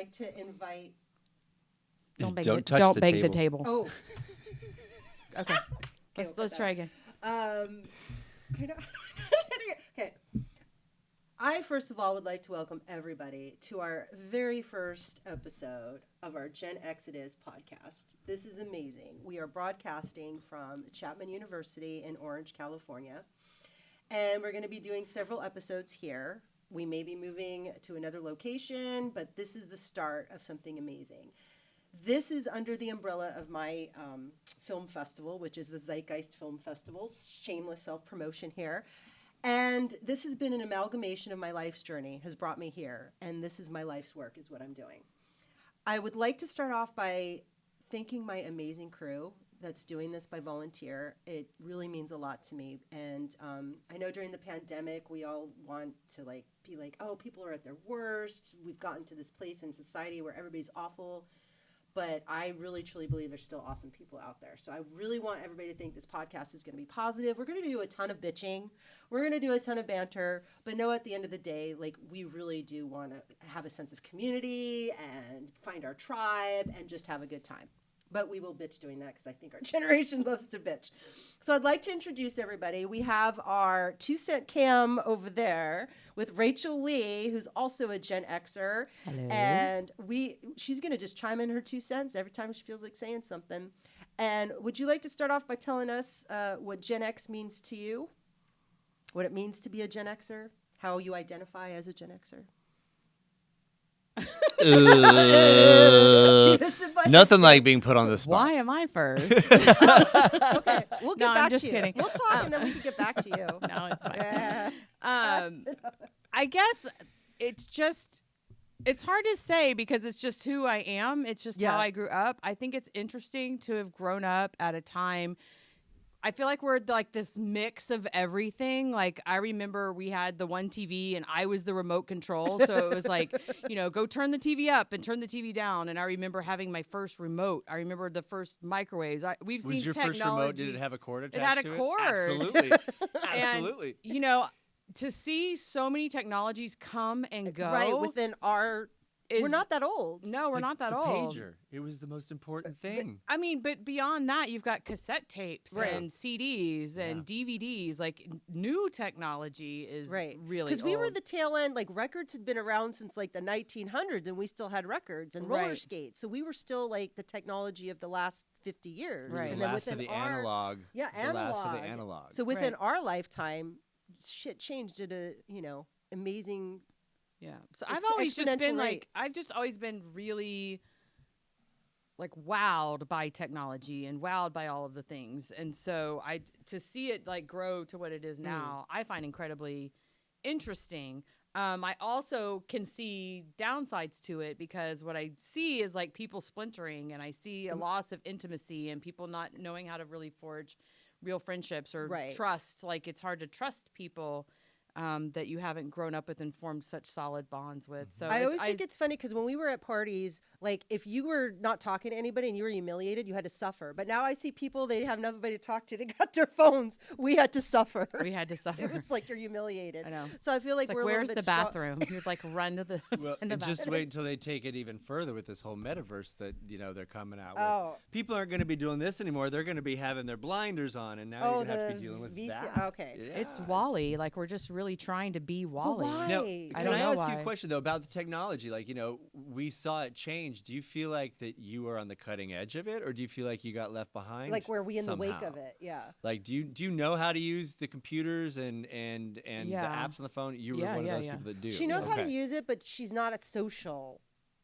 like to invite. Don't beg the table. Oh. Okay. Let's try again. Okay. I, first of all, would like to welcome everybody to our very first episode of our X-ODUS podcast. This is amazing. We are broadcasting from Chapman University in Orange, California. And we're going to be doing several episodes here. We may be moving to another location, but this is the start of something amazing. This is under the umbrella of my film festival, which is the Zeitgeist Film Festival. Shameless self-promotion here. And this has been an amalgamation of my life's journey, has brought me here. And this is my life's work, is what I'm doing. I would like to start off by thanking my amazing crew that's doing this by volunteer. It really means a lot to me. And I know during the pandemic, we all want to be like, oh, people are at their worst. We've gotten to this place in society where everybody's awful. But I really, truly believe there's still awesome people out there. So I really want everybody to think this podcast is going to be positive. We're going to do a ton of bitching. We're going to do a ton of banter. But no, at the end of the day, we really do want to have a sense of community and find our tribe and just have a good time. But we will bitch doing that because I think our generation loves to bitch. So I'd like to introduce everybody. We have our 2-cent Cam over there with Rachel Lee, who's also a Gen Xer. Hello. And she's going to just chime in her 2 cents every time she feels like saying something. And would you like to start off by telling us what Gen X means to you? What it means to be a Gen Xer? How you identify as a Gen Xer? Nothing like being put on the spot. Why am I first? Okay, we'll get back I'm just to kidding. you. We'll talk and then we can get back to you. No, it's fine. Yeah. I guess it's hard to say because it's just who I am. It's just how I grew up. I think it's interesting to have grown up at a time. I feel like we're like this mix of everything. Like I remember we had the one TV and I was the remote control. So it was like, go turn the TV up and turn the TV down. And I remember having my first remote. I remember the first microwaves. We've seen your technology. First remote? Did it have a cord attached to it? It had a cord. Absolutely. Absolutely. And, to see so many technologies come and go. Right, within our... we're not that old. No, we're not that the old. Pager. It was the most important thing. But beyond that, you've got cassette tapes and CDs and DVDs. Like new technology is really because we were the tail end. Like records had been around since like the 1900s, and we still had records and roller skates. So we were still like the technology of the last 50 years. Right. And the then last within of the analog. Yeah, the last of the analog. So within our lifetime, shit changed at a amazing. Yeah. So I've always just been I've just always been really wowed by technology and wowed by all of the things. And so to see it grow to what it is now, I find incredibly interesting. I also can see downsides to it because what I see is people splintering, and I see a loss of intimacy and people not knowing how to really forge real friendships or trust. It's hard to trust people that you haven't grown up with and formed such solid bonds with. So I always think it's funny because when we were at parties, if you were not talking to anybody and you were humiliated, you had to suffer. But now I see people, they have nobody to talk to. They got their phones. We had to suffer. We had to suffer. It was like you're humiliated. I know. So I feel like we're where's a little bit the bathroom? You'd run to the just wait until they take it even further with this whole metaverse that they're coming out with. People aren't going to be doing this anymore. They're going to be having their blinders on, and now you're going to have to be dealing with that. Okay. Yeah. It's Wall-E. We're just really trying to be Wall-E. Why? Now, can I ask you a question though about the technology? We saw it change. Do you feel like that you are on the cutting edge of it, or do you feel like you got left behind? Were we in somehow? the wake of it? Yeah. Do you know how to use the computers and the apps on the phone? You were one of those people that do. She knows how to use it, but she's not a social.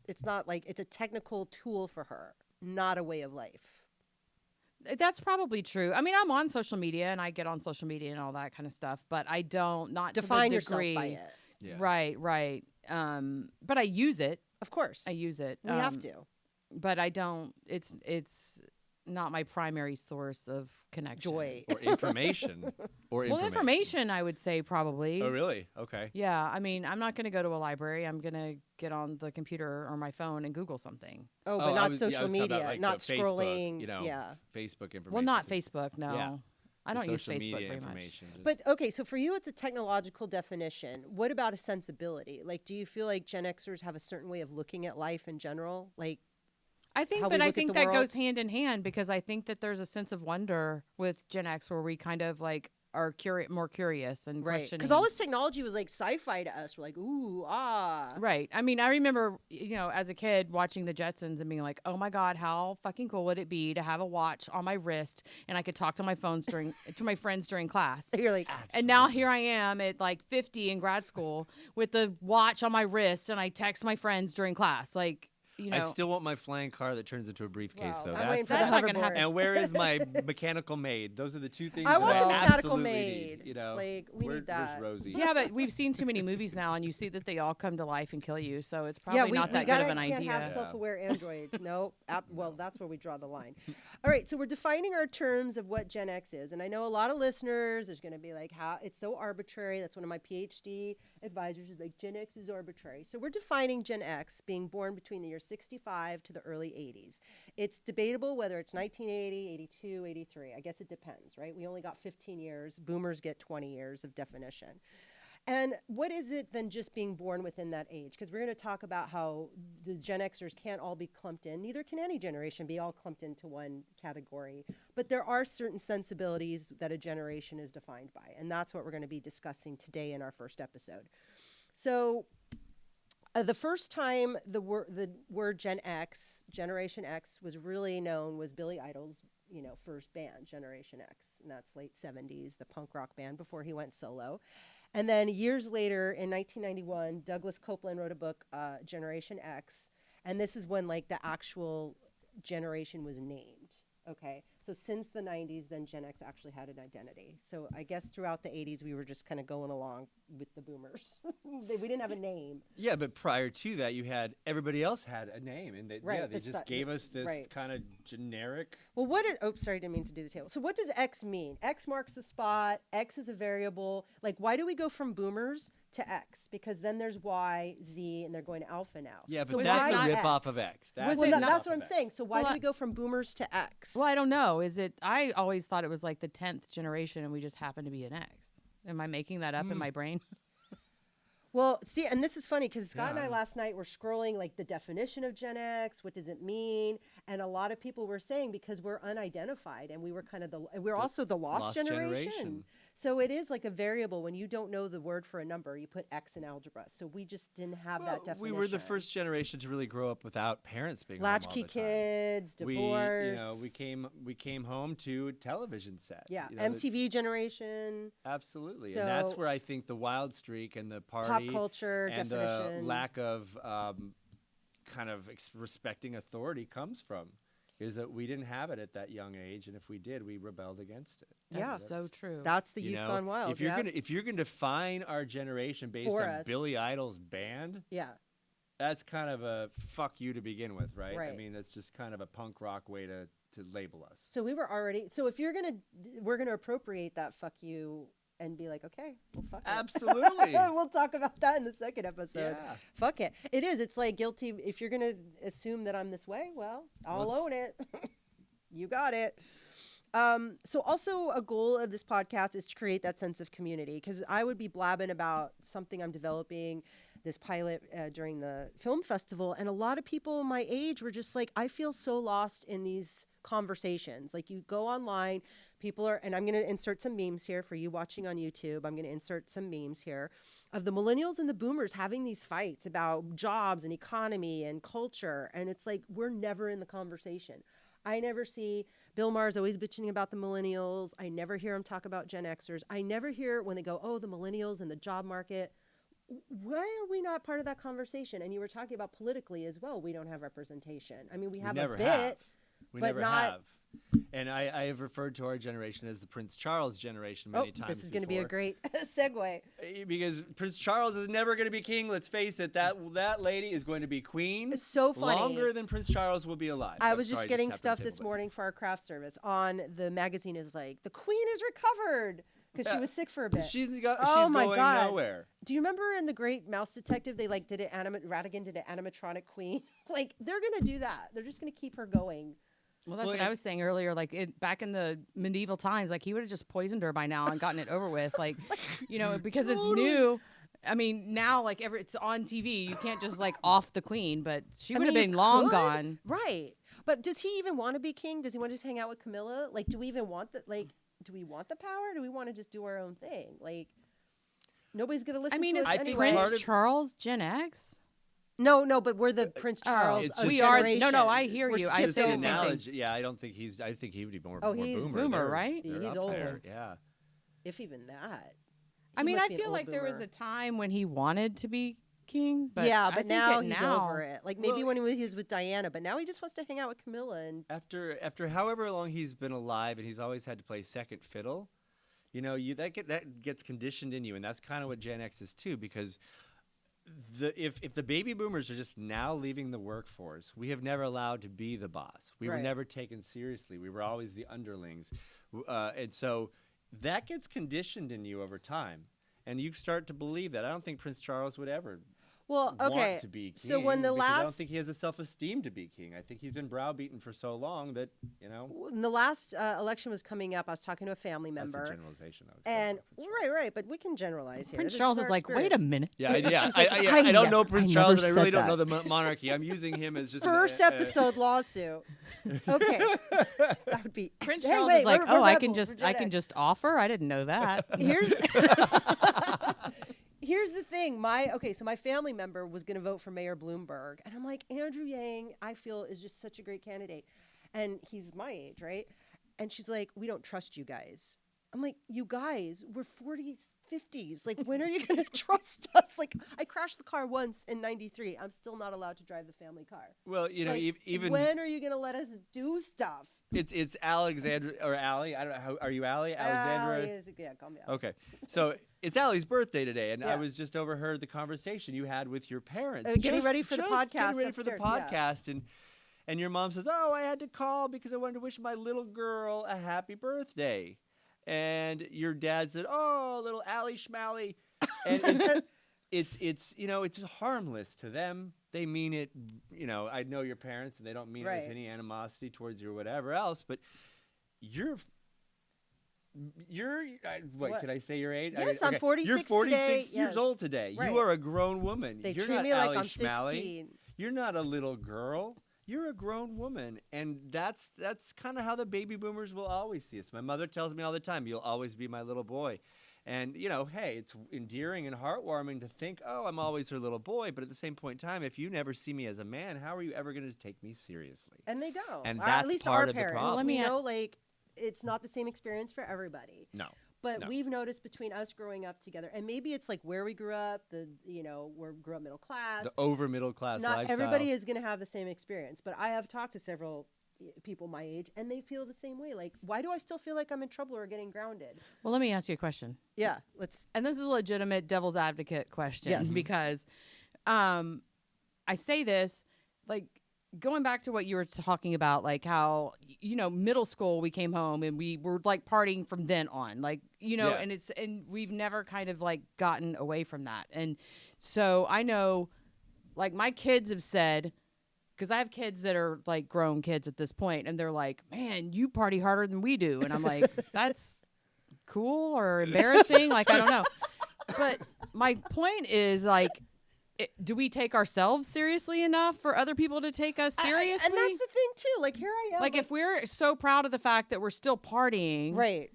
It's not it's a technical tool for her, not a way of life. That's probably true. I mean, I'm on social media and I get on social media and all that kind of stuff, but I don't define to the degree. yourself by it. Yeah. Right. But I use it. Of course. I use it. We have to. But I don't. It's not my primary source of connection. Joy. Or information. Information, I would say probably. Oh, really? Okay. Yeah. I mean, I'm not going to go to a library. I'm going to get on the computer or my phone and Google something. Oh, but not social media, not Facebook, scrolling. Facebook information. Well, not Facebook, no. Yeah. I don't use social Facebook media very much. information. But okay, so for you, it's a technological definition. What about a sensibility? Like, do you feel like Gen Xers have a certain way of looking at life in general? Like, I think, how we but I look at think the that world? goes hand in hand because I think that there's a sense of wonder with Gen X where we kind of like are more curious and right? questioning. Because all this technology was like sci-fi to us. We're like, ooh, ah. Right. I mean, I remember, as a kid watching the Jetsons and being like, oh my God, how fucking cool would it be to have a watch on my wrist and I could talk to my to my friends during class. You're like, And now here I am at like 50 in grad school with the watch on my wrist and I text my friends during class. Like, I still want my flying car that turns into a briefcase, wow, though. I'm waiting for the that's not gonna hoverboard. happen. And where is my mechanical maid? Those are the two things I want that the I mechanical absolutely maid. need, Like, we need that. Where's Rosie? Yeah, but we've seen too many movies now and you see that they all come to life and kill you. So it's probably Yeah, we not that gotta, good of an can't idea. have self-aware androids. No, well, that's where we draw the line. All right, so we're defining our terms of what Gen X is, and I know a lot of listeners. There's going to be like, how it's so arbitrary. That's one of my PhD advisors is like, Gen X is arbitrary. So we're defining Gen X being born between the year 65 to the early 80s. It's debatable whether it's 1980, 82, 83. I guess it depends, right? We only got 15 years. Boomers get 20 years of definition. And what is it than just being born within that age? Because we're going to talk about how the Gen Xers can't all be clumped in. Neither can any generation be all clumped into one category. But there are certain sensibilities that a generation is defined by. And that's what we're going to be discussing today in our first episode. So the first time the word Gen X, Generation X, was really known was Billy Idol's first band, Generation X. And that's late 70s, the punk rock band before he went solo. And then years later, in 1991, Douglas Copeland wrote a book, Generation X. And this is when like the actual generation was named. Okay. So since the 90s, then Gen X actually had an identity. So I guess throughout the 80s, we were just kind of going along with the boomers. We didn't have a name. Yeah, but prior to that, you had everybody else had a name, and they just gave us this kind of generic. Well, sorry, didn't mean to do the table. So what does X mean? X marks the spot. X is a variable. Like, why do we go from boomers to X? Because then there's Y, Z, and they're going to alpha now. Yeah, but so that's a why rip off X? of X. That's what I'm saying. So why do we go from boomers to X? Well, I don't know. I always thought it was like the 10th generation and we just happen to be an X. Am I making that up in my brain? Well, see, and this is funny because Scott and I last night were scrolling like the definition of Gen X. What does it mean? And a lot of people were saying because we're unidentified and we were kind of we're also the lost generation. So it is like a variable. When you don't know the word for a number, you put X in algebra. So we just didn't have that definition. We were the first generation to really grow up without parents being latchkey kids, divorce. We came home to a television set. Yeah, MTV generation. Absolutely, So and that's where I think the wild streak and the party, pop culture and definition, the lack of kind of respecting authority comes from. Is that we didn't have it at that young age, and if we did, we rebelled against it. That's so true. That's the youth gone wild. If you're gonna define our generation based on Billy Idol's band, that's kind of a fuck you to begin with, right? I mean, that's just kind of a punk rock way to label us. So we were already. So if we're gonna appropriate that fuck you and be like, okay, well, fuck it. Absolutely. We'll talk about that in the second episode. Yeah. Fuck it. It is. It's like guilty. If you're going to assume that I'm this way, well, I'll own it. You got it. So also a goal of this podcast is to create that sense of community, because I would be blabbing about something I'm developing, this pilot during the film festival, and a lot of people my age were just like, I feel so lost in these conversations. Like, you go online, people are, and I'm going to insert some memes here for you watching on YouTube. I'm going to insert some memes here of the millennials and the boomers having these fights about jobs and economy and culture. And it's like, we're never in the conversation. I never see Bill Maher's always bitching about the millennials. I never hear him talk about Gen Xers. I never hear when they go, oh, the millennials and the job market. Why are we not part of that conversation? And you were talking about politically as well. We don't have representation. I mean, we have a bit, but not. And I have referred to our generation as the Prince Charles generation many times. This is going to be a great segue. Because Prince Charles is never going to be king. Let's face it, that lady is going to be queen. It's so funny. Longer than Prince Charles will be alive. I was just getting stuff this morning for our craft service on the magazine. Is like, the queen is recovered because she was sick for a bit. She's going nowhere. Do you remember in The Great Mouse Detective, they like did it Ratigan did an animatronic queen? Like, they're going to do that. They're just going to keep her going. Well, that's what I was saying earlier. Like back in the medieval times, like he would have just poisoned her by now and gotten it over with. Like, because it's new. I mean, now like it's on TV. You can't just like off the queen, but she would have been long gone. Right. But does he even want to be king? Does he want to just hang out with Camilla? Like, do we even want the do we want the power? Do we want to just do our own thing? Like, nobody's gonna listen to us anyway. Is Prince Charles Gen X? No, but we're the Prince Charles. We are. No, I hear you. I say the analogy. Yeah, I don't think he's. I think he would be more. Oh, he's boomer, right? He's old. Yeah. If even that. I mean, I feel like there was a time when he wanted to be king, but but now he's over it. Like maybe when he was with Diana, but now he just wants to hang out with Camilla. And after however long he's been alive, and he's always had to play second fiddle, that gets conditioned in you, and that's kind of what Gen X is too, because. If the baby boomers are just now leaving the workforce, we have never allowed to be the boss. We were never taken seriously. We were always the underlings. And so that gets conditioned in you over time. And you start to believe that. I don't think Prince Charles would ever want to be king. So when I don't think he has the self-esteem to be king. I think he's been browbeaten for so long that, When the last election was coming up, I was talking to a family member. That's a generalization, though. And right, but we can generalize here. Prince Charles is like, wait a minute. Yeah, I don't know Prince Charles, and I really don't know the monarchy. I'm using him as just first episode lawsuit. Okay, that would be Prince Charles is like, I can just offer. I didn't know that. Here's the thing. So my family member was going to vote for Mayor Bloomberg. And I'm like, Andrew Yang, I feel, is just such a great candidate. And he's my age, right? And she's like, we don't trust you guys. I'm like, you guys, we're 40s, 50s. Like, when are you going to trust us? Like, I crashed the car once in 93. I'm still not allowed to drive the family car. Well, even... When are you going to let us do stuff? It's Alexandra or Allie. I don't know. Are you Allie? Alexandra? Call me Allie. Okay. So it's Allie's birthday today, and I was just overheard the conversation you had with your parents. Getting ready for the podcast. And your mom says, oh, I had to call because I wanted to wish my little girl a happy birthday. And your dad said, oh, little Allie Schmally. And it's harmless to them. They mean it, I know your parents, and they don't mean it with any animosity towards you or whatever else, but you're what, can I say your age? Yes, I'm 46 You're 46 today. years old today. Right. You are a grown woman. They You're treat not me like Allie I'm Schmally. 16. You're not a little girl. You're a grown woman, and that's kind of how the baby boomers will always see us. My mother tells me all the time, you'll always be my little boy. And, hey, it's endearing and heartwarming to think, oh, I'm always her little boy. But at the same point in time, if you never see me as a man, how are you ever going to take me seriously? And they don't. And that's at least part our of parents. the problem. It's not the same experience for everybody. No. But we've noticed between us growing up together, and maybe it's like where we grew up, we grew up middle class. The over middle class lifestyle. Not everybody is going to have the same experience. But I have talked to several people my age, and they feel the same way. Like, why do I still feel like I'm in trouble or getting grounded? Well, let me ask you a question. Yeah, and this is a legitimate devil's advocate question. Yes. Because I say this, like, going back to what you were talking about, like how, middle school, we came home and we were like partying from then on, like, and we've never kind of like gotten away from that. And so I know, like, my kids have said, because I have kids that are like grown kids at this point, and they're like, man, you party harder than we do. And I'm like, that's cool or embarrassing? Like, I don't know. But my point is, like, do we take ourselves seriously enough for other people to take us seriously? And that's the thing, too. Like, here I am. Like, if we're so proud of the fact that we're still partying. Right.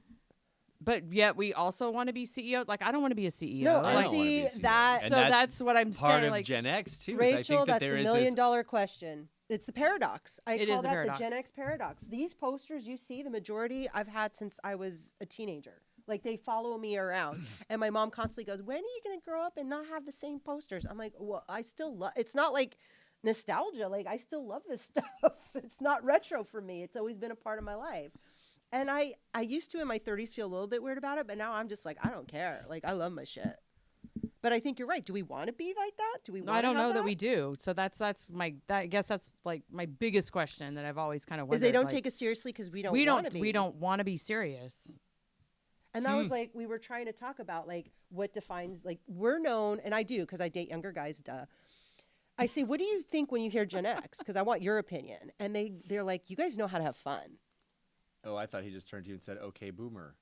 But yet we also want to be CEOs. Like, I don't want to be a CEO. No, like, I see that. So that's what I'm part saying. Of like, Gen X, too. Rachel, I think that's the $1 million question. It's the paradox. I call that the Gen X paradox. These posters you see, the majority I've had since I was a teenager. Like, they follow me around. And my mom constantly goes, when are you going to grow up and not have the same posters? I'm like, well, I still love, it's not like nostalgia. Like, I still love this stuff. It's not retro for me. It's always been a part of my life. And I used to in my 30s feel a little bit weird about it, but now I'm just like, I don't care. Like, I love my shit. But I think you're right. Do we want to be like that? Do we want to I don't know that we do. So I guess that's like my biggest question that I've always kind of wondered. Is they don't take us seriously because we don't want to be. We don't want to be serious. And that was like, we were trying to talk about like what defines, like, we're known, and I do because I date younger guys, duh. I say, what do you think when you hear Gen X? Because I want your opinion. And they're like, you guys know how to have fun. Oh, I thought he just turned to you and said, "Okay, boomer."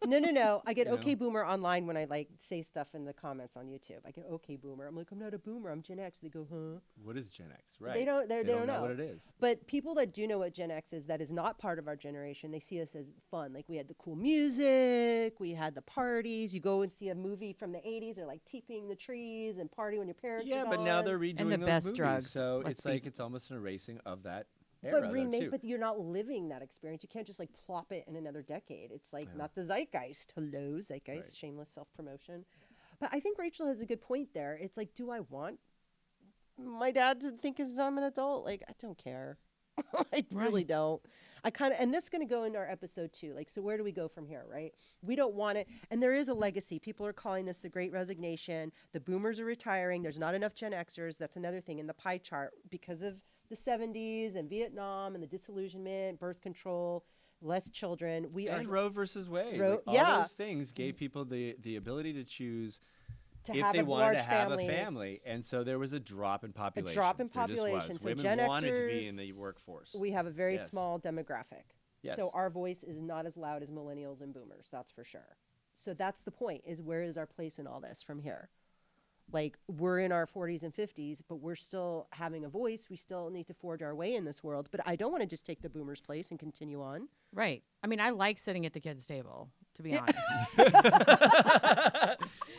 No. I get You know? okay boomer online when I like say stuff in the comments on YouTube. I get okay boomer. I'm like, I'm not a boomer. I'm Gen X. They go, huh? What is Gen X? Right. They don't know what it is. But people that do know what Gen X is, that is not part of our generation, they see us as fun. Like we had the cool music, we had the parties. You go and see a movie from the 80s, they're like teeping the trees and party when your parents are but now gone. they're redoing And the those best movies. drugs. So Let's it's be- like it's almost an erasing of that era. But though, too. but you're not living that experience. You can't just like plop it in another decade. It's like not the zeitgeist. Hello, zeitgeist, Right. shameless self-promotion. But I think Rachel has a good point there. It's like, do I want my dad to think I'm an adult? Like, I don't care. I really don't. I kind of, and this is going to go into our episode too. Like, so where do we go from here, right? We don't want it. And there is a legacy. People are calling this the Great Resignation. The boomers are retiring. There's not enough Gen Xers. That's another thing in the pie chart because of the 70s and Vietnam and the disillusionment, birth control, less children. And Roe versus Wade. Roe- All yeah. those things gave people the ability to choose to if have they a wanted large to have family. a family. And so there was a drop in population. drop in There just was. population. So Women Gen wanted to be in the Xers, workforce. We have a very Yes. small demographic. Yes. So our voice is not as loud as millennials and boomers, that's for sure. So that's the point, is where is our place in all this from here? Like, we're in our 40s and 50s, but we're still having a voice. We still need to forge our way in this world. But I don't want to just take the boomers' place and continue on. Right. I mean, I like sitting at the kids' table, to be honest.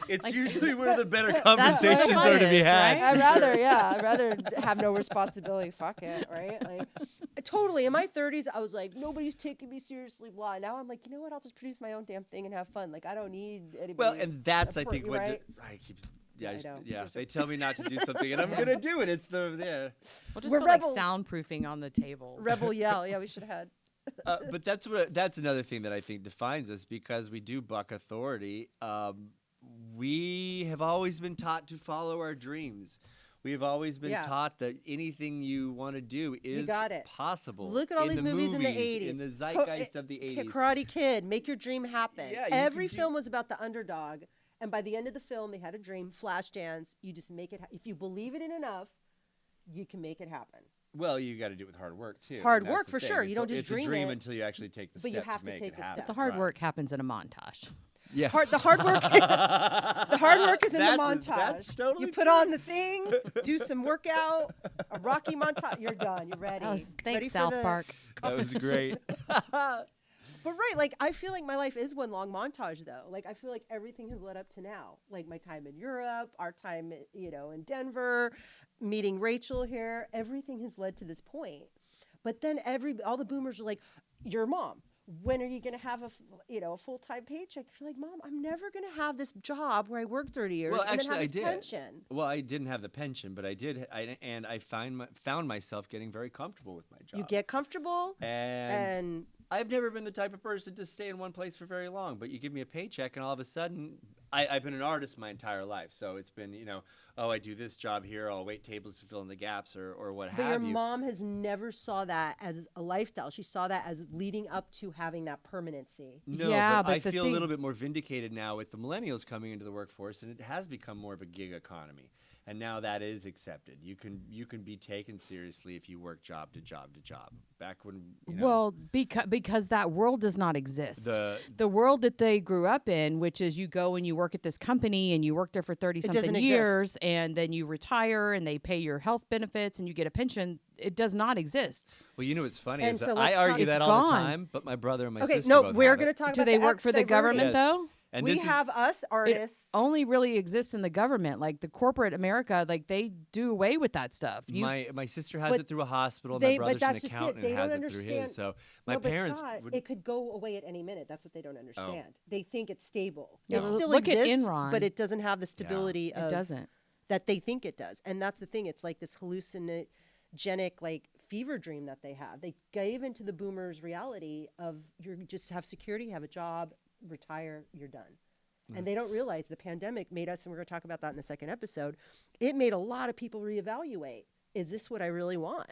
It's usually where the better where conversations fun are to be is, had. right? I'd rather have no responsibility. Fuck it, right? Like, totally. In my 30s, I was like, nobody's taking me seriously, blah. Now I'm like, you know what? I'll just produce my own damn thing and have fun. Like, I don't need anybody. Well, and that's, I think, what right? I keep. Yeah, Yeah, I know. yeah. They tell me not to do something, and I'm gonna do it. It's the We'll just We're put like rebels. soundproofing on the table. Rebel yell. Yeah, we should have had. But that's another thing that I think defines us because we do buck authority. We have always been taught to follow our dreams. We've always been taught that anything you want to do is got it. possible. Look at all in these the movies in the 80s. in the zeitgeist of the 80s. Karate Kid, make your dream happen. Yeah, you Every can do- film was about the underdog. And by the end of the film, they had a dream, Flashdance. You just make it. If you believe it in enough, you can make it happen. Well, you got to do it with hard work too. Hard That's work, the for thing. sure. You don't just it's dream a dream it, until you actually take the but step you have to make take it the happen. step. The hard Right. work happens in a montage. Yeah. The hard work. The hard work is in the montage. That's totally You put on the thing, do some workout, a Rocky montage. You're done. You're ready. Ready Thanks, for South the- Park. That was great. But right, like I feel like my life is one long montage though. Like I feel like everything has led up to now. Like my time in Europe, our time, in Denver, meeting Rachel here, everything has led to this point. But then all the boomers are like, "You're a mom. When are you going to have a full-time paycheck?" You're like, "Mom, I'm never going to have this job where I work 30 years Well, and actually, then I have this did. pension." Well, I didn't have the pension, but I did, and I found myself getting very comfortable with my job. You get comfortable and and I've never been the type of person to stay in one place for very long, but you give me a paycheck and all of a sudden, I've been an artist my entire life. So it's been, I do this job here, I'll wait tables to fill in the gaps or what But your have you. mom has never saw that as a lifestyle. She saw that as leading up to having that permanency. No, Yeah, but but I the feel thing- a little bit more vindicated now with the millennials coming into the workforce, and it has become more of a gig economy. And now that is accepted. You can be taken seriously if you work job to job to job. Back when, Well, because that world does not exist. the world that they grew up in, which is you go and you work at this company and you work there for 30 doesn't something exist. years and then you retire and they pay your health benefits and you get a pension. It does not exist. well, what's funny And is so that let's I argue talk- that It's all the gone. time, but my brother and my Okay, sister no, both we're have going it. to talk Do about they the work for the government Yes. though? And We this is- have us It artists. only really exists in the government. Like the corporate America, like they do away with that stuff. my sister has But it through a hospital. they- My but brother's an that's just it. accountant They and don't has it through his. understand- So my No, but parents Scott, would. it could go away at any minute. That's what they don't understand. They think it's stable. Yeah, It but still look at exists, Enron. but it doesn't have the stability It of doesn't. that they think it does. And that's the thing. It's like this hallucinogenic fever dream that they have. They gave into the boomers' reality of you just have security, have a job, retire, you're done. And they don't realize the pandemic made us, and we're going to talk about that in the second episode, it made a lot of people reevaluate, is this what I really want?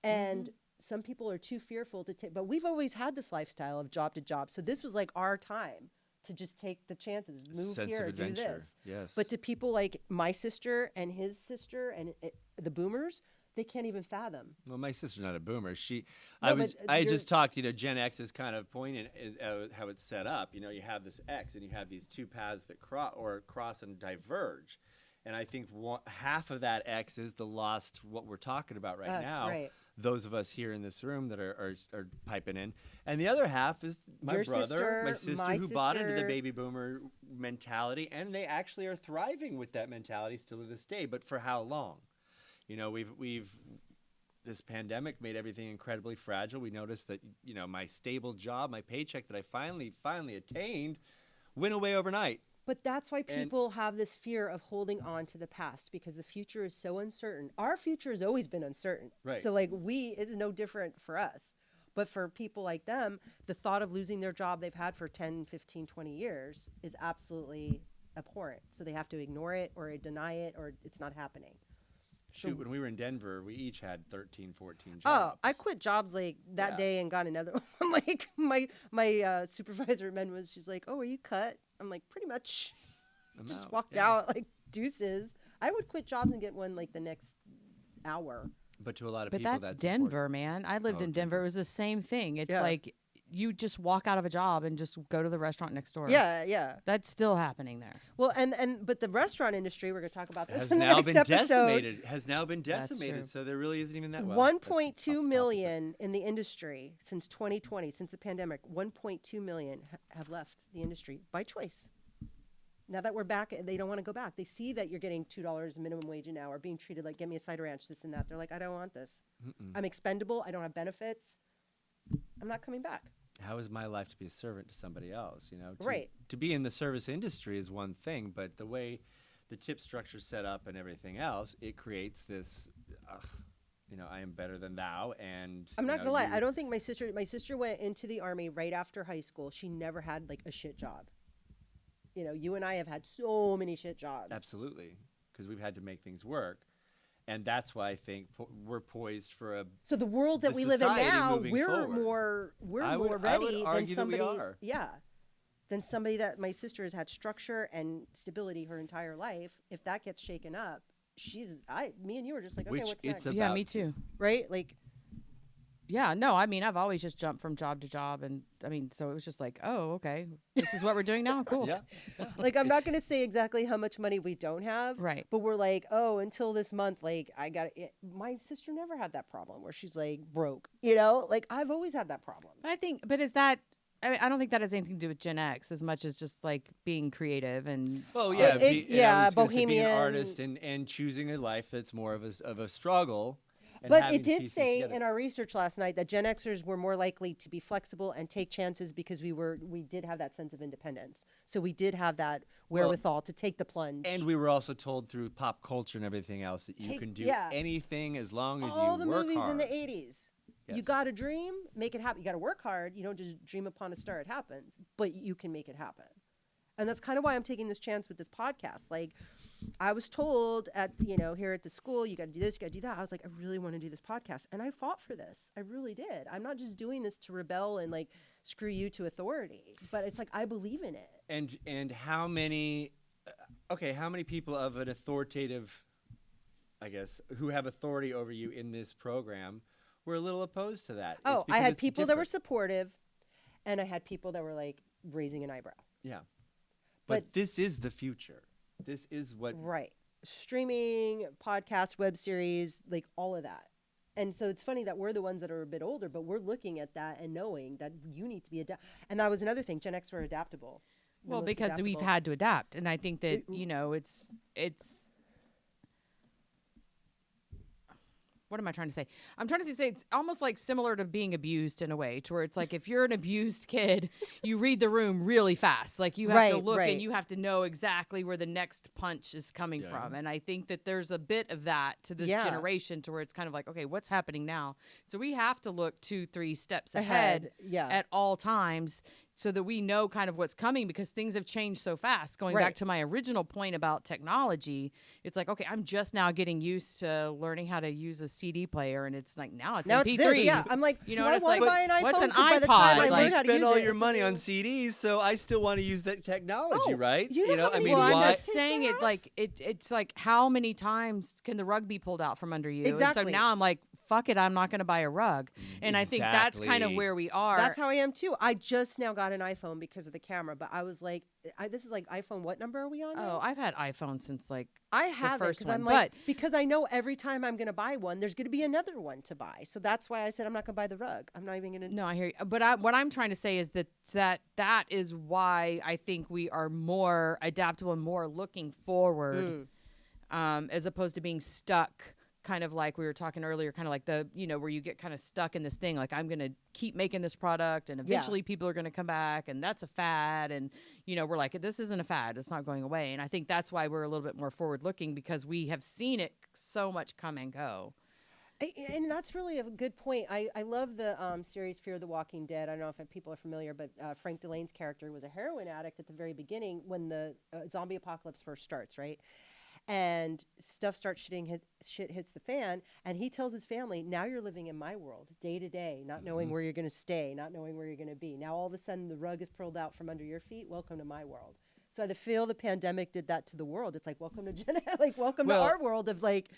And some people are too fearful to take, but we've always had this lifestyle of job to job. So this was like our time to just take the chances, move Sense here, of do adventure. this. Yes. But to people like my sister and his sister and the boomers, they can't even fathom. Well, my sister's not a boomer. No, I but just talked, Gen X is kind of pointing at how it's set up. You have this X and you have these two paths that cross and diverge. And I think half of that X is the lost, what we're talking about right now. Right. Those of us here in this room that are piping in. And the other half is my Your brother, my sister, sister, who bought into the sister. baby boomer mentality. And they actually are thriving with that mentality still to this day. But for how long? We've this pandemic made everything incredibly fragile. We noticed that, my stable job, my paycheck that I finally attained went away overnight. But that's why people have this fear of holding on to the past, because the future is so uncertain. Our future has always been uncertain. Right. So it's no different for us. But for people like them, the thought of losing their job they've had for 10, 15, 20 years is absolutely abhorrent. So they have to ignore it or deny it, or it's not happening. Shoot, when we were in Denver, we each had 13, 14 jobs. Oh, I quit jobs that day and got another one. Like my supervisor at Menwood, she's like, "Oh, are you cut?" I'm like, "Pretty much." I'm Just out. walked out like deuces. I would quit jobs and get one like the next hour. But to a lot of But people, that's important. Denver, man. I lived Oh, in Denver. Denver. It was the same thing. It's Yeah. like you just walk out of a job and just go to the restaurant next door. Yeah. That's still happening there. Well, but the restaurant industry, we're going to talk about this Has in the now next been episode. decimated. Has now been That's decimated. true. So there really isn't even that well. 1.2 million in the industry since 2020, since the pandemic. 1.2 million have left the industry by choice. Now that we're back, they don't want to go back. They see that you're getting $2 minimum wage an hour, being treated like, "Get me a side ranch, this and that." They're like, "I don't want this. I'm expendable. I don't have benefits. I'm not coming back." How is my life to be a servant to somebody else? Right. To be in the service industry is one thing, but the way the tip structure's set up and everything else, it creates this. I am better than thou, and I'm not gonna lie. I don't think my sister went into the Army right after high school. She never had like a shit job. You and I have had so many shit jobs. Absolutely, because we've had to make things work, and that's why I think we're poised for a. So the world that the we live in society now, moving we're forward. more I would ready than argue that we somebody. are. Yeah, than somebody that my sister has had structure and stability her entire life. If that gets shaken up, me and you are just like, okay, Which what's it's next? Yeah, about me too. Right? Like, Yeah, no, I mean, I've always just jumped from job to job. And I mean, so it was just like, oh, okay, this is what we're doing now. Cool. Yeah. like I'm not going to say exactly how much money we don't have. Right. But we're like, oh, until this month, like I got it. My sister never had that problem where she's like broke, like I've always had that problem. But is that, I don't think that has anything to do with Gen X as much as just like being creative and. Oh yeah, and I was gonna say bohemian being an artist and choosing a life that's more of a struggle. And But having it did pieces say together. in our research last night that Gen Xers were more likely to be flexible and take chances because we did have that sense of independence. So we did have that wherewithal to take the plunge. And we were also told through pop culture and everything else that you can do anything as long as all you the work movies hard. in the 80s. You Yes. got a dream, make it happen. You got to work hard. You don't just dream upon a star, it happens. But you can make it happen. And that's kind of why I'm taking this chance with this podcast. Like, I was told here at the school, you got to do this, you got to do that. I was like, I really want to do this podcast. And I fought for this. I really did. I'm not just doing this to rebel and like screw you to authority, but it's like, I believe in it. And how many people of an authoritative, I guess, who have authority over you in this program were a little opposed to that? Oh, It's I because had it's people that were different. supportive and I had people that were like raising an eyebrow. Yeah. But this is the future. This is what. Right. Streaming, podcast, web series, like all of that. And so it's funny that we're the ones that are a bit older, but we're looking at that and knowing that you need to be And that was another thing. Gen X were adaptable. The Well, most because we've adaptable. had to adapt. And I think that, it's. What am I trying to say? I'm trying to say it's almost like similar to being abused in a way, to where it's like if you're an abused kid, you read the room really fast. Like you have to look and you have to know exactly where the next punch is coming from. And I think that there's a bit of that to this generation, to where it's kind of like, okay, what's happening now? So we have to look 2-3 steps ahead Yeah. at all times so that we know kind of what's coming, because things have changed so fast. Going Right. back to my original point about technology, it's like, okay, I'm just now getting used to learning how to use a CD player, and it's like now it's Now MP3s. it's this. Yeah, I'm like, you know, do and I it's want like, to buy an iPhone? what's an 'Cause by the iPod? time I Like, learn you how to spend use all it, your it's money on new. CDs, so I still want to use that technology, Oh, right? you know how many well, I'm why? just saying it like it's like, how many times can the rug be pulled out from under you? Exactly. And so now I'm like, fuck it, I'm not going to buy a rug. And I think that's kind of Exactly. where we are. That's how I am too. I just now got an iPhone because of the camera, but I was like, this is like iPhone. What number are we on? Oh, now? I've had iPhone since like I have it first because I'm one, like, but- because I know every time I'm going to buy one, there's going to be another one to buy. So that's why I said I'm not going to buy the rug. I'm not even going to. No, I hear you. But what I'm trying to say is that is why I think we are more adaptable and more looking forward, as opposed to being stuck. Kind of like we were talking earlier, kind of like where you get kind of stuck in this thing. Like, I'm going to keep making this product, and eventually people are going to come back, and that's a fad. And, we're like, this isn't a fad. It's not going away. And I think that's why we're a little bit more forward looking, because we have seen it so much come and go. And that's really a good point. I love the series Fear the Walking Dead. I don't know if people are familiar, but Frank Delane's character was a heroin addict at the very beginning when the zombie apocalypse first starts, right? And stuff starts shit hits the fan, and he tells his family, now you're living in my world, day to day, not knowing where you're going to stay, not knowing where you're going to be. Now all of a sudden the rug is pulled out from under your feet. Welcome to my world. So I feel the pandemic did that to the world. It's like, welcome to welcome to our world of like,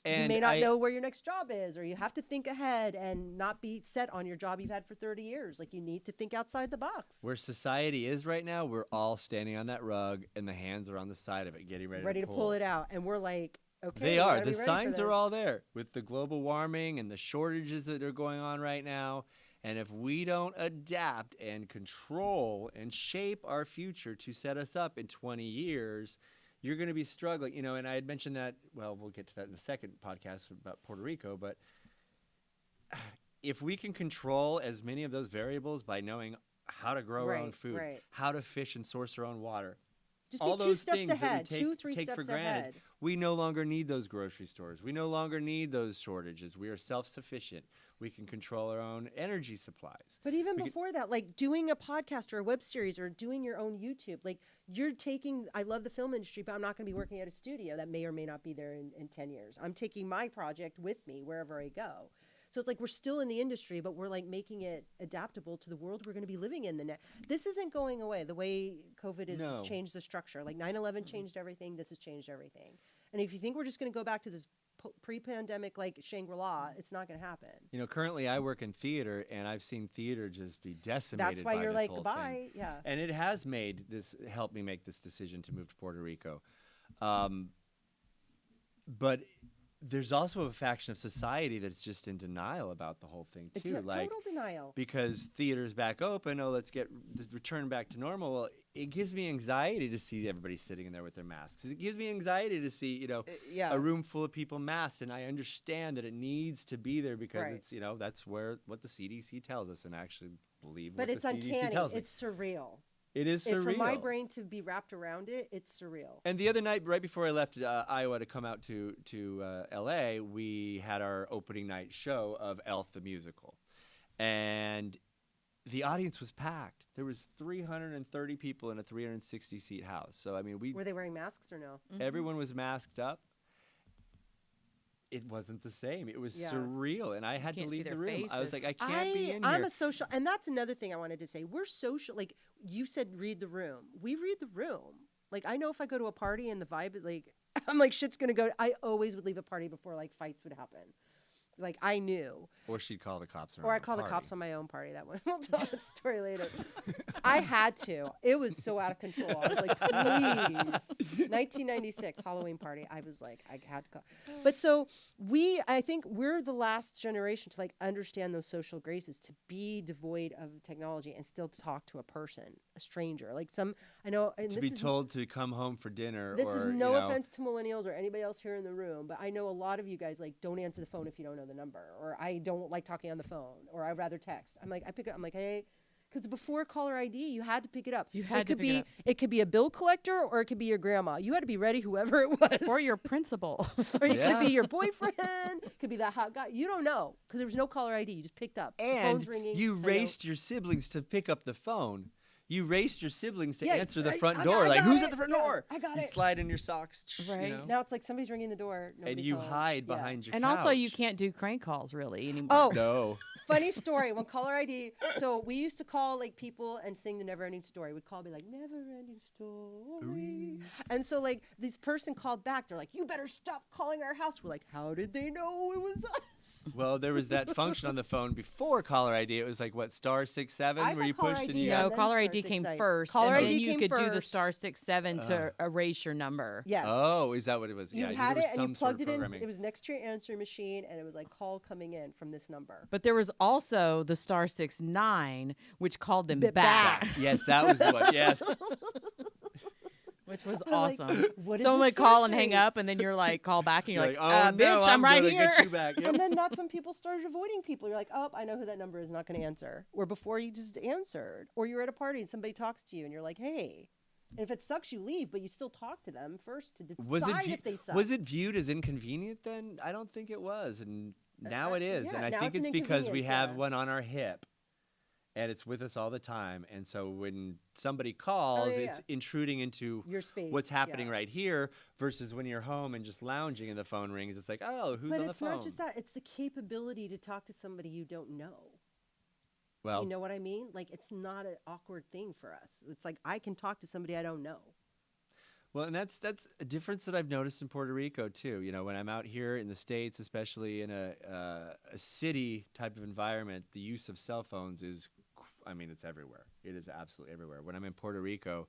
you may not know where your next job is, or you have to think ahead and not be set on your job you've had for 30 years. Like, you need to think outside the box. Where society is right now, we're all standing on that rug, and the hands are on the side of it, getting ready to pull it out. And we're like, okay. They we are. gotta The be ready for signs are this. all there with the global warming and the shortages that are going on right now. And if we don't adapt and control and shape our future to set us up in 20 years, you're going to be struggling. And I had mentioned that, well, we'll get to that in the second podcast about Puerto Rico, but if we can control as many of those variables by knowing how to grow our own food, how to fish and source our own water, just all be two those steps things that we ahead, take, 2-3 take for steps granted, ahead. we no longer need those grocery stores. We no longer need those shortages. We are self-sufficient. We can control our own energy supplies. But even before that, like doing a podcast or a web series or doing your own YouTube, like you're taking, I love the film industry, but I'm not going to be working at a studio that may or may not be there in 10 years. I'm taking my project with me wherever I go. So it's like we're still in the industry, but we're like making it adaptable to the world we're going to be living in. This isn't going away. The way COVID has changed the structure. Like 9/11 changed everything. This has changed everything. And if you think we're just going to go back to this pre-pandemic like Shangri-La, it's not going to happen. Currently I work in theater, and I've seen theater just be decimated. That's why by you're this like, whole goodbye. thing. Yeah. And it has helped me make this decision to move to Puerto Rico. But there's also a faction of society that's just in denial about the whole thing too. Total denial. Because theater's back open, let's return back to normal. Well, it gives me anxiety to see everybody sitting in there with their masks. It gives me anxiety to see, a room full of people masked, and I understand that it needs to be there because it's, that's what the CDC tells us, and I actually believe what the CDC tells me. But it's uncanny. It's surreal. It is surreal. For my brain to be wrapped around it, it's surreal. And the other night, right before I left Iowa to come out to L.A., we had our opening night show of Elf the Musical. And the audience was packed. There was 330 people in a 360-seat house. So, I mean, Were they wearing masks or no? Everyone was masked up. It wasn't the same. It was surreal, and I had to leave the room. Faces. I was like, I can't be in here. I'm a social, and that's another thing I wanted to say. We're social. Like you said, read the room. We read the room. Like I know if I go to a party and the vibe is like, I'm like, shit's gonna go. I always would leave a party before like fights would happen. Like I knew. Or she'd call the cops. Or I call the cops on my own party. That one. We'll tell that story later. I had to. It was so out of control. I was like, please. 1996 Halloween party. I was like, I had to call. But so I think we're the last generation to like understand those social graces, to be devoid of technology and still talk to a person, a stranger. Like I know. And to be told to come home for dinner. This is no offense to millennials or anybody else here in the room, but I know a lot of you guys like don't answer the phone if you don't know the number, or I don't like talking on the phone, or I'd rather text. I'm like, I pick up. I'm like, hey, because before caller ID, you had to pick it up. It could be a bill collector, or it could be your grandma. You had to be ready, whoever it was, or your principal, or it could be your boyfriend. It could be that hot guy. You don't know because there was no caller ID. You just picked up. And the phone's ringing. you raced your siblings to pick up the phone. you raced your siblings to Yeah, answer the I- front I door. got like, who's it. at the front Yeah, door? I got you it. slide in your socks. Right. You know? Now it's like somebody's ringing the door. And nobody's you home. hide Yeah. behind your And couch. also, you can't do crank calls really anymore. Oh, No. funny story. When caller ID, so we used to call like people and sing the Never Ending Story. We'd call, be like, Never Ending Story. And so like this person called back. They're like, you better stop calling our house. We're like, how did they know it was us? Well, there was that function on the phone before caller ID. It was like what, *67, I where got you caller pushed and ID, you yeah. No, then caller star ID six came seven. first, Caller and ID then you came could do the first. *67 to erase your number. Yes. Oh, is that what it was? You yeah, had there it was and you some sort plugged of it in. programming. It was next to your answering machine, and it was like call coming in from this number. But there was also the *69, which called them Bit back, back. Yes, that was the one. Yes. which was We're like, awesome. what is Someone the would call and hang sorcery? up, and then you're like, call back, and you're like, oh, no, bitch, I'm right gonna here. Get you back. Yep. And then that's when people started avoiding people. You're like, oh, I know who that number is, not going to answer. Or before you just answered. Or you're at a party and somebody talks to you and you're like, hey. And if it sucks, you leave, but you still talk to them first to decide if they suck. Was it viewed as inconvenient then? I don't think it was, and now it is. yeah, and I now think it's it's an because we inconvenience, have yeah. one on our hip, and it's with us all the time. And so when somebody calls, yeah, it's intruding into your space. what's happening yeah. right here versus when you're home and just lounging and the phone rings. It's like, oh, who's But on the it's phone? not just that. It's the capability to talk to somebody you don't know. Well, Do you know what I mean? Like, it's not an awkward thing for us. It's like, I can talk to somebody I don't know. Well, and that's a difference that I've noticed in Puerto Rico too. You know, when I'm out here in the States, especially in a city type of environment, the use of cell phones is, I mean, it's everywhere. It is absolutely everywhere. When I'm in Puerto Rico,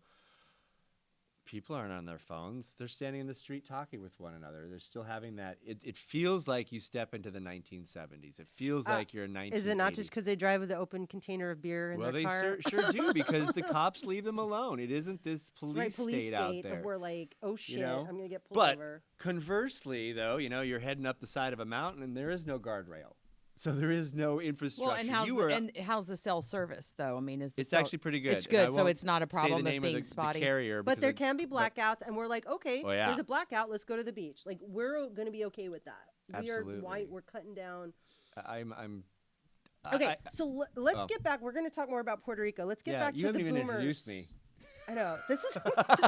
people aren't on their phones. They're standing in the street talking with one another. They're still having that. It feels like you step into the 1970s. It feels like you're in 1980s. Is it not just because they drive with an open container of beer in Well, their they car? sure do, because the cops leave them alone. It isn't this police, Right, police state out state, there. and we're like, oh shit, know? I'm going to get pulled But over. conversely, though, you know, you're heading up the side of a mountain and there is no guardrail. So there is no infrastructure. Well, and how's the cell service though? I mean, It's actually pretty good. It's And I good, so won't it's not a say problem the of name being of the spotty. carrier. But because there can be blackouts, and we're like, okay, Oh, yeah. there's a blackout, let's go to the beach. Like, we're going to be okay with that. Absolutely. We're cutting down. Okay, so let's get back. We're going to talk more about Puerto Rico. Let's get back to you the haven't even boomers. introduced me. I know. This is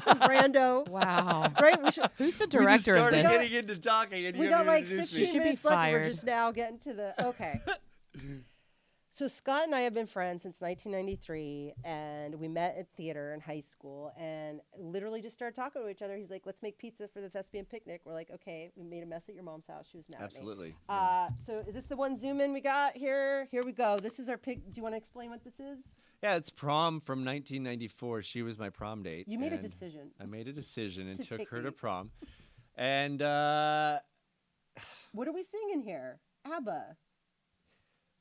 some rando. Wow. Right? We should. Who's the We just director of started this? getting into talking, and We you got haven't like introduced 15 me. should be minutes left, and we're fired. just now getting to the. Okay. So Scott and I have been friends since 1993, and we met at theater in high school, and literally just started talking to each other. He's like, "Let's make pizza for the thespian picnic." We're like, "Okay." We made a mess at your mom's house. She was mad Absolutely. at me. So is this the one zoom in we got here? Here we go. This is our pic. Do you want to explain what this is? Yeah, it's prom from 1994. She was my prom date. You made a and decision. I made a decision and To took take her me. to prom. And What are we singing here? ABBA.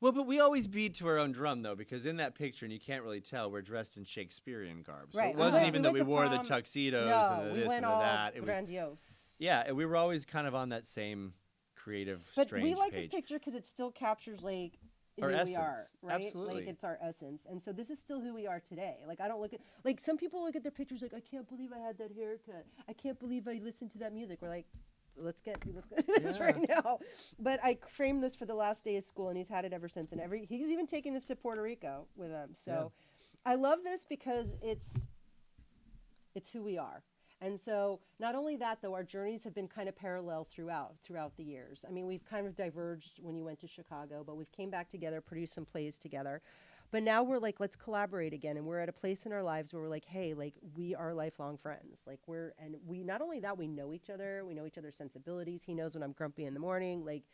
well, but we always beat to our own drum, though, because in that picture, and you can't really tell, we're dressed in Shakespearean garb. So Right. it We wasn't went- even we that went we to wore the prom. tuxedos No, and the we this went and the all that. It was, grandiose. yeah, and we were always kind of on that same creative, But strange we like page. this picture because it still captures like Our who we essence. are, right? Absolutely. Like it's our essence, and so this is still who we are today. Like I don't look at like some people look at their pictures like I can't believe I had that haircut. I can't believe I listened to that music. We're like, let's get this Yeah. right now. But I framed this for the last day of school, and he's had it ever since. And he's even taking this to Puerto Rico with him. So I love this because it's who we are. And so not only that, though, our journeys have been kind of parallel throughout the years. I mean, we've kind of diverged when you went to Chicago, but we've came back together, produced some plays together. But now we're like, let's collaborate again. And we're at a place in our lives where we're like, hey, like we are lifelong friends. Like we not only that, we know each other, we know each other's sensibilities. He knows when I'm grumpy in the morning. Like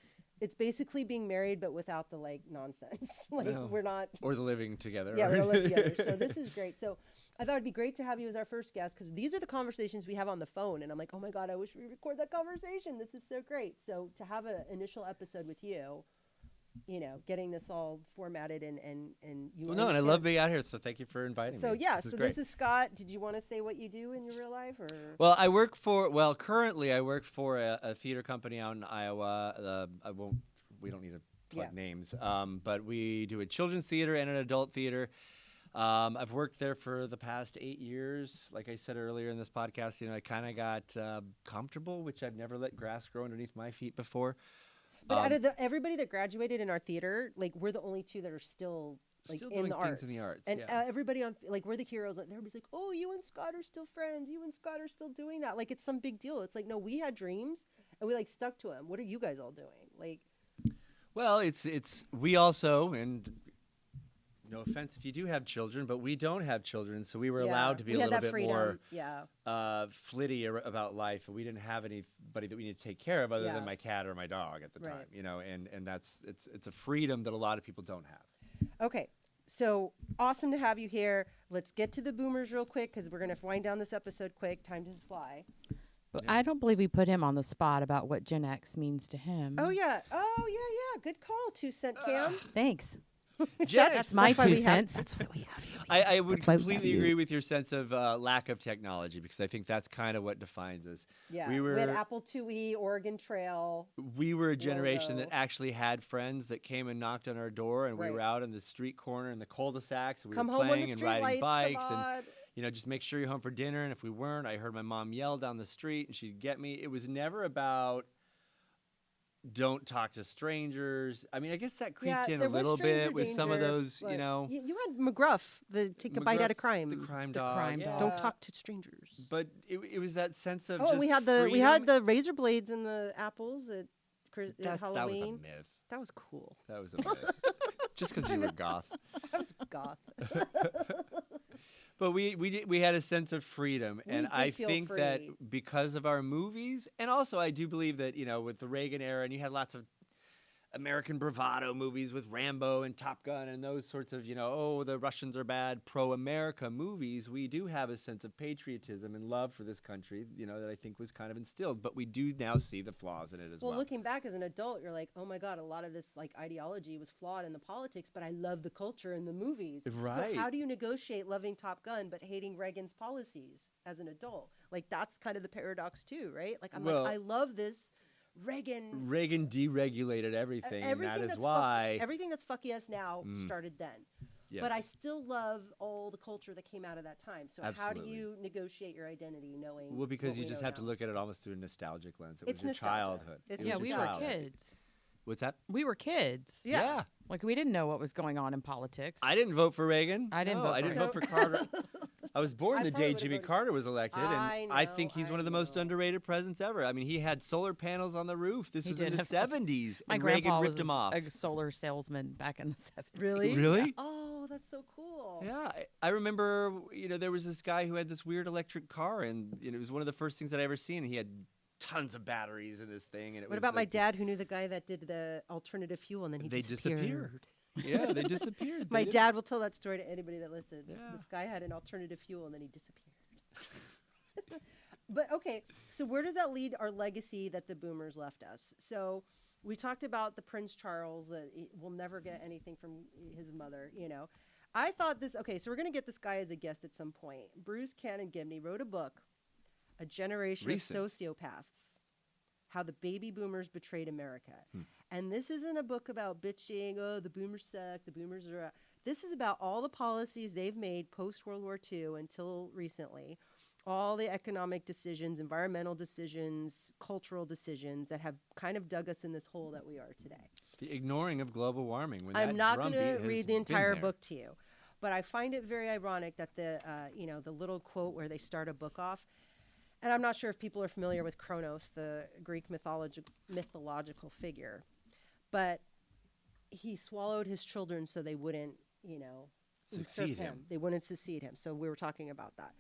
it's basically being married, but without the like nonsense. Like No. we're not. Or the living together. Yeah, we're live together. So this is great. So I thought it'd be great to have you as our first guest because these are the conversations we have on the phone. And I'm like, oh my God, I wish we record that conversation. This is so great. So to have an initial episode with you, you know, getting this all formatted and you. Well, no, and I love being out here, so thank you for inviting So me. yeah, This is so great. this is Scott. Did you want to say what you do in your real life, or? Well, currently I work for a theater company out in Iowa. We don't need to plug Yeah. names, but we do a children's theater and an adult theater. I've worked there for the past 8 years. Like I said earlier in this podcast, you know, I kind of got comfortable, which I've never let grass grow underneath my feet before. But out of everybody that graduated in our theater, like we're the only two that are still like Still in doing the things arts. in the arts, And yeah. everybody on like we're the heroes. Like everybody's like, oh, you and Scott are still friends. You and Scott are still doing that. Like it's some big deal. It's like no, we had dreams and we like stuck to them. What are you guys all doing? Like, Well, it's we also, and no offense if you do have children, but we don't have children, so we were allowed to be we a had little that bit freedom. more Yeah. flitty about life, and we didn't have anybody that we needed to take care of other Yeah. than my cat or my dog at the Right. time, you know, and that's it's a freedom that a lot of people don't have. Okay. So awesome to have you here. Let's get to the boomers real quick because we're gonna wind down this episode quick. Time to fly. But Yeah. I don't believe we put him on the spot about what Gen X means to him. Oh yeah. Good call, 2 cent Cam. Thanks. Gen X, That's my why 2 we have- cents. That's why we have you. I would That's why we completely have you. agree with your sense of lack of technology because I think that's kind of what defines us. Yeah. We We were had Apple IIe, Oregon Trail. we were a generation Logo. that actually had friends that came and knocked on our door, and we Right. were out in the street corner in the cul-de-sacs, and we Come were home when playing the and street riding lights bikes, come and on. you know, just make sure you're home for dinner. And if we weren't, I heard my mom yell down the street, and she'd get me. It was never about don't talk to strangers. I mean, I guess that creeped in a there was little stranger bit with some of danger, those, but you know. You had McGruff, the take a bite out McGruff, of crime. the crime The dog. crime yeah. dog. Don't talk to strangers. But it was that sense of Oh, just we had the freedom. razor blades and the apples at at That was a Halloween. myth. That was cool. That was a myth. Just because you were goth. That was goth. But we had a sense of freedom, We and did I feel think that free. because of our movies, and also I do believe that, you know, with the Reagan era, and you had lots of American bravado movies with Rambo and Top Gun and those sorts of, you know, oh, the Russians are bad, pro-America movies. We do have a sense of patriotism and love for this country, you know, that I think was kind of instilled. But we do now see the flaws in it as well. Well, looking back as an adult, you're like, oh my God, a lot of this like ideology was flawed in the politics, but I love the culture in the movies. Right. So how do you negotiate loving Top Gun but hating Reagan's policies as an adult? Like that's kind of the paradox too, right? Like I'm Well- like, I love this Reagan. Reagan deregulated everything, and Everything that is that's why. everything that's fucky us now started then. Yes. But I still love all the culture that came out of that time. So how do Absolutely. you negotiate your identity knowing? Well, because what you we just know have to now? look at it almost through a nostalgic lens. It It's was your nostalgia. childhood. It's It Yeah, was we your were childhood. kids. What's that? We were kids. Yeah. Like we didn't know what was going on in politics. I didn't vote for Reagan. I didn't No, vote I for didn't him. vote for Carter. I was born I the probably day would've Jimmy voted- Carter was elected, and I think he's one of the most know. underrated presidents ever. I mean, he had solar panels on the roof. This He was in did the have- 70s, My and grandpa Reagan was ripped him off. a solar salesman back in the 70s. Really? Really? Oh, that's so cool. Yeah, I remember. You know, there was this guy who had this weird electric car, and you know, it was one of the first things that I ever seen. And he had tons of batteries in this thing, and it What was about my like dad who knew the guy that did the alternative fuel and then he They disappeared? disappeared. Yeah, they disappeared. My They didn't- dad will tell that story to anybody that listens. Yeah. This guy had an alternative fuel and then he disappeared. But okay, so where does that lead our legacy that the boomers left us? So we talked about the Prince Charles that will never get anything from his mother, you know. I thought this, okay, so we're going to get this guy as a guest at some point. Bruce Cannon Gibney wrote a book, A Generation Recent. of Sociopaths, How the Baby Boomers Betrayed America. And this isn't a book about bitching, oh, the boomers suck, the boomers are... This is about all the policies they've made post-World War II until recently, all the economic decisions, environmental decisions, cultural decisions that have kind of dug us in this hole that we are today. The ignoring of global warming. When I'm that not going drumbeat to has read the been entire there. book to you, but I find it very ironic that the the little quote where they start a book off, and I'm not sure if people are familiar with Kronos, the Greek mythological figure, but he swallowed his children so they wouldn't, usurp Succeed him. him. They wouldn't succeed him. So we were talking about that.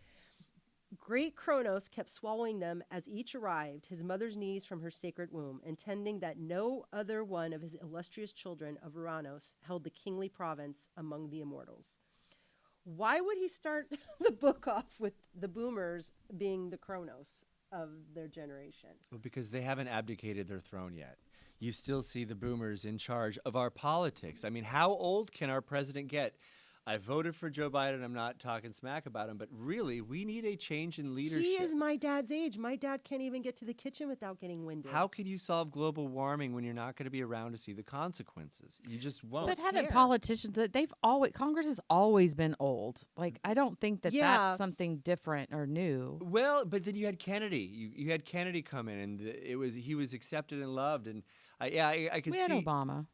Great Kronos kept swallowing them as each arrived, his mother's knees from her sacred womb, intending that no other one of his illustrious children of Uranos held the kingly province among the immortals. Why would he start the book off with the boomers being the Kronos of their generation? Well, because they haven't abdicated their throne yet. You still see the boomers in charge of our politics. I mean, how old can our president get? I voted for Joe Biden. I'm not talking smack about him, but really, we need a change in leadership. He is my dad's age. My dad can't even get to the kitchen without getting winded. How can you solve global warming when you're not going to be around to see the consequences? You just won't. But haven't care. politicians, Congress has always been old. Like, I don't think that Yeah. that's something different or new. Well, but then you had Kennedy. You had Kennedy come in, and he was accepted and loved. And I can We see. had Obama.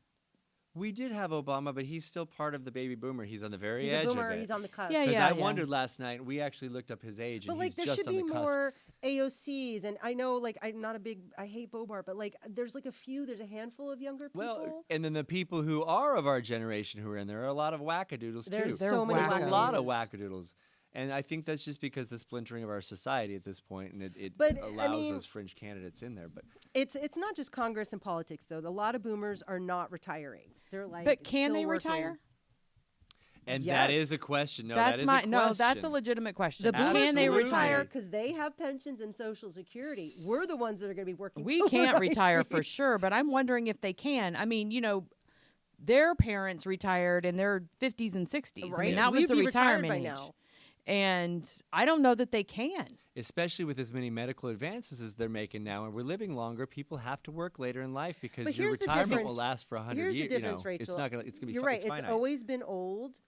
We did have Obama, but he's still part of the baby boomer. He's on the very He's edge a boomer. of it. He's on the cusp. Yeah, Because yeah. I wondered last night. We actually looked up his age, But and like, he's there just should on be the cusp. more AOCs, and I know, like, I'm not a big. I hate Bobart, but like, there's like there's a handful of younger people. Well, and then the people who are of our generation who are in there are a lot of wackadoodles too. There's They're so many There's a lot of wackadoodles. wackadoodles. And I think that's just because the splintering of our society at this point, and it But, I allows mean, those fringe candidates in there. But It's not just Congress and politics though. A lot of boomers are not retiring. They're like, But can still they working. retire? and that is a Yes. question. No, That's that is my a no. That's a question. legitimate question. The boomers Can they will retire retire? because they have pensions and Social Security. We're the ones that are going to be working. We till we're can't retire 90. for sure, but I'm wondering if they can. I mean, their parents retired in their 50s and 60s. I Right. mean, that We'd was the be retired retirement by age. now. And I don't know that they can. Especially with as many medical advances as they're making now, and we're living longer. People have to work later in life because But your here's the retirement will difference. last for 100 Here's the years. difference, It's Rachel. not gonna. It's gonna be. You're fi- right. It's It's finite. always been old,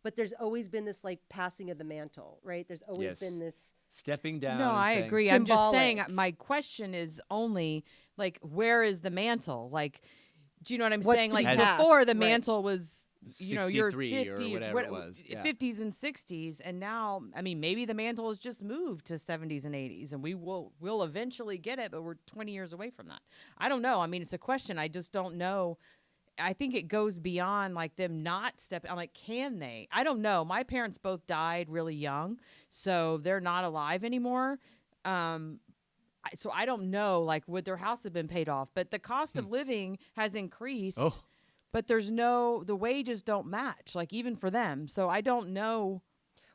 but there's always been this like passing of the mantle, right? There's always Yes. been this. stepping down. No, and I saying, agree. I'm just saying Symbolic. my question is only like, where is the mantle? Like, do you know what I'm What's saying? to be Like passed, before the right. mantle was, your 63 or 50, whatever it was, yeah. 50s and 60s, and now, I mean, maybe the mantle has just moved to 70s and 80s, and we'll eventually get it, but we're 20 years away from that. I don't know. I mean, it's a question. I just don't know. I think it goes beyond like them not stepping. I'm like, can they? I don't know. My parents both died really young, so they're not alive anymore. So I don't know. Like, would their house have been paid off? But the cost of living has increased. Oh. But the wages don't match. Like even for them. So I don't know.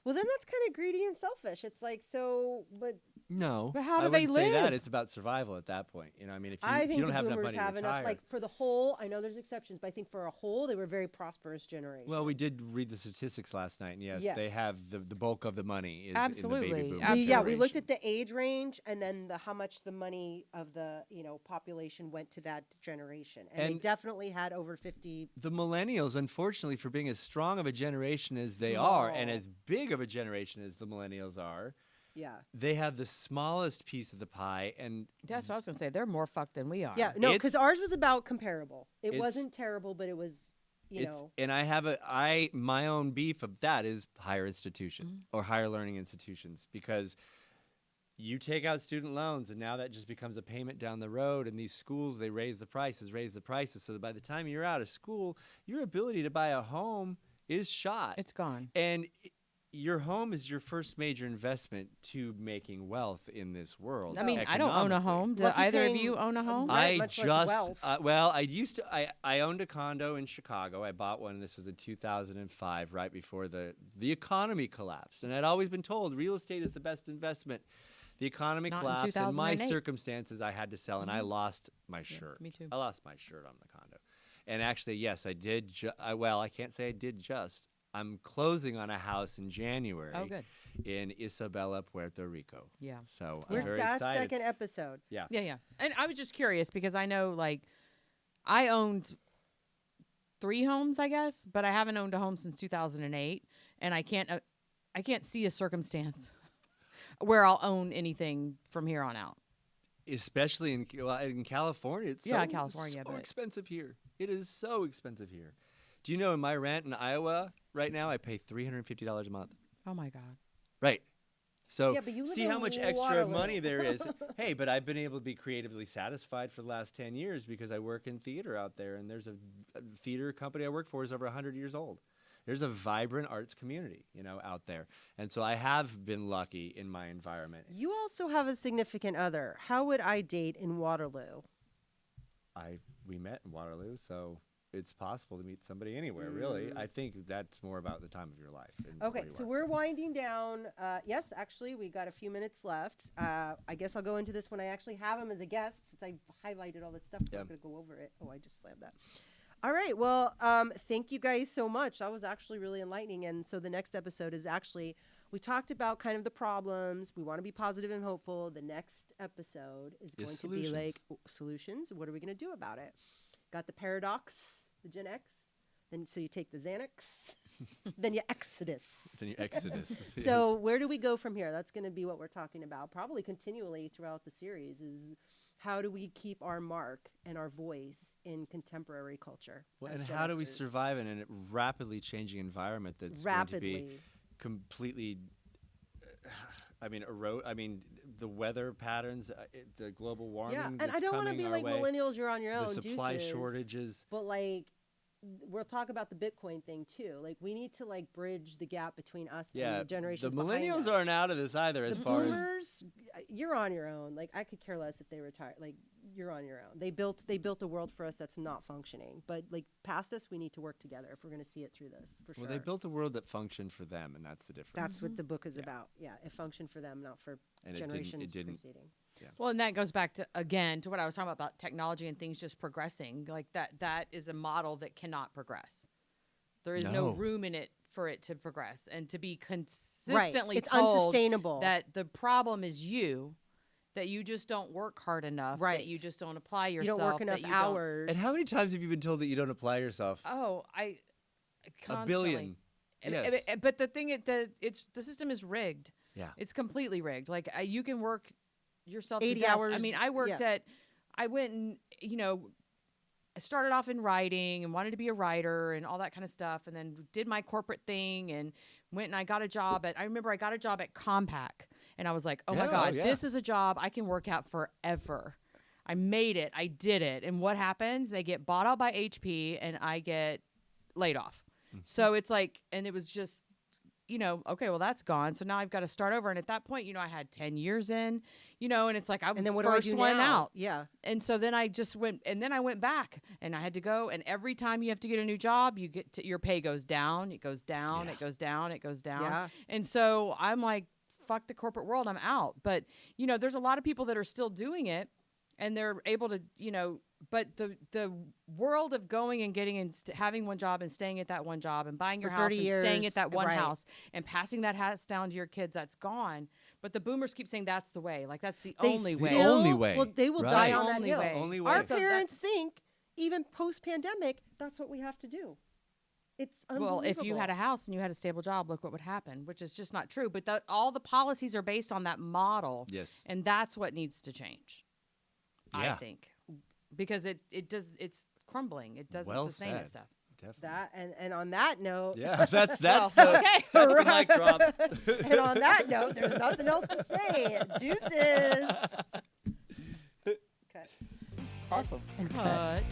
Well, then that's kind of greedy and selfish. It's like but No, But how I do they wouldn't say that. live? It's about survival at that point. I mean, if I you think don't the have enough boomers money to have enough. retire. Like for the whole, I know there's exceptions, but I think for a whole, they were a very prosperous generation. Well, we did read the statistics last night, and yes, they Yes. have the bulk of the money is in Absolutely. the baby boomer Absolutely. Yeah, we looked generation. at the age range and then how much the money of the population went to that generation, and they And- definitely had over 50. The millennials, unfortunately, for being as strong of a generation as they are, and Small. as big of a generation as the millennials are, Yeah, they have the smallest piece of the pie, and That's what I was gonna say. They're more fucked than we are. yeah, no, because It's- ours was about comparable. It it's- wasn't terrible, but it was, and I have my own beef of that is higher institution or higher learning institutions, because you take out student loans and now that just becomes a payment down the road, and these schools, they raise the prices, so that by the time you're out of school, your ability to buy a home is shot. It's gone. And your home is your first major investment to making wealth in this world. I mean, I don't own a economically. home. Do Lucky either of paying you own a home? Right, I much less just wealth. I used to I owned a condo in Chicago. I bought one. This was in 2005, right before the economy collapsed. And I'd always been told real estate is the best investment. The economy Not in collapsed. In my 2008. circumstances, I had to sell, and I lost my shirt. me too. I lost my shirt on the condo. And actually, yes, I did. I can't say I did just. I'm closing on a house in January. Oh, good. In Isabela, Puerto Rico. Yeah. So I'm very That's excited. second episode. Yeah. Yeah. And I was just curious because I know, like, I owned 3 homes, I guess, but I haven't owned a home since 2008, and I can't see a circumstance where I'll own anything from here on out. Especially in California, it's Yeah, so, California, so but- expensive here. It is so expensive here. Do you know in my rent in Iowa right now I pay $350 a month? Oh my God. Right. So Yeah, but you live see in how much extra Waterloo. money there is. Hey, but I've been able to be creatively satisfied for the last 10 years because I work in theater out there, and there's a theater company I work for is over 100 years old. There's a vibrant arts community, out there. And so I have been lucky in my environment. You also have a significant other. How would I date in Waterloo? We met in Waterloo, so it's possible to meet somebody anywhere, really. I think that's more about the time of your life. and Okay, where you so are. we're winding down. Yes, actually, we got a few minutes left. I guess I'll go into this when I actually have him as a guest, since I highlighted all this stuff. Yeah. I'm going to go over it. Oh, I just slammed that. All right. Well, thank you guys so much. That was actually really enlightening. And so the next episode is actually, we talked about kind of the problems. We want to be positive and hopeful. The next episode is going to be like solutions. What are we going to do about it? Got the paradox, the Gen X. Then so you take the Xanax. then you exodus. Then you exodus. So where do we go from here? That's going to be what we're talking about probably continually throughout the series is how do we keep our mark and our voice in contemporary culture? Well, as and Gen how do we Xers? survive in a rapidly changing environment that's going to be completely the weather patterns, the global warming. Yeah, and that's I don't want to coming be our like way, millennials, you're on your own. the supply deuces. shortages. But like, we'll talk about the Bitcoin thing too. Like, we need to like bridge the gap between us and the generations. The behind millennials us. aren't out of this either. As The far as boomers, you're on your own. Like, I could care less if they retire. Like, you're on your own. They built a world for us that's not functioning. But like past us, we need to work together if we're going to see it through this for sure. well, they built a world that functioned for them, and that's the difference. That's what the book is about. Yeah, it functioned for them, not for And generations it didn't. preceding. Well, and that goes back to again to what I was talking about technology and things just progressing. Like that is a model that cannot progress. There is no room in it for it to progress and to be consistently It's told unsustainable. that the problem is you, that you just don't work hard enough, Right. that you just don't apply You yourself, don't work enough that you don't- hours. And how many times have you been told that you don't apply yourself? Oh, I constantly. A billion. And- Yes. But the thing is, the system is rigged. Yeah. It's completely rigged. Like you can work yourself 80 to death. hours, I mean, I worked I went and, I started off in writing and wanted to be a writer and all that kind of stuff. And then did my corporate thing and went and I got a job I remember I got a job at Compaq and I was like, oh my God, this is a job I can work at forever. I made it. I did it. And what happens? They get bought out by HP and I get laid off. So it's like, and it was just, okay, well, that's gone. So now I've got to start over. And at that point, I had 10 years in, and it's like I was And then what first do I do one now? out. Yeah. And so then I just went, and then I went back and I had to go. And every time you have to get a new job, your pay goes down, it goes down, it goes down, it goes down. Yeah. And so I'm like, fuck the corporate world, I'm out. But, there's a lot of people that are still doing it and they're able to, but the world of going and getting and having one job and staying at that one job and buying your For house 30 and staying years, at that one right. house and passing that house down to your kids, that's gone. But the boomers keep saying that's the way. Like, that's the only way. The only way. Well, they will Right. die on that Only hill. way. Only way. Our So parents think, even post-pandemic, that's what we have to do. It's unbelievable. Well, if you had a house and you had a stable job, look what would happen, which is just not true. But all the policies are based on that model. Yes. And that's what needs to change, I think. Because it's crumbling. It doesn't Well sustain said. that stuff. Definitely. And on that note, Yeah, that's Well, the, okay. that's the mic drop. and on that note, there's nothing else to say. Deuces. Okay. Awesome. Cut.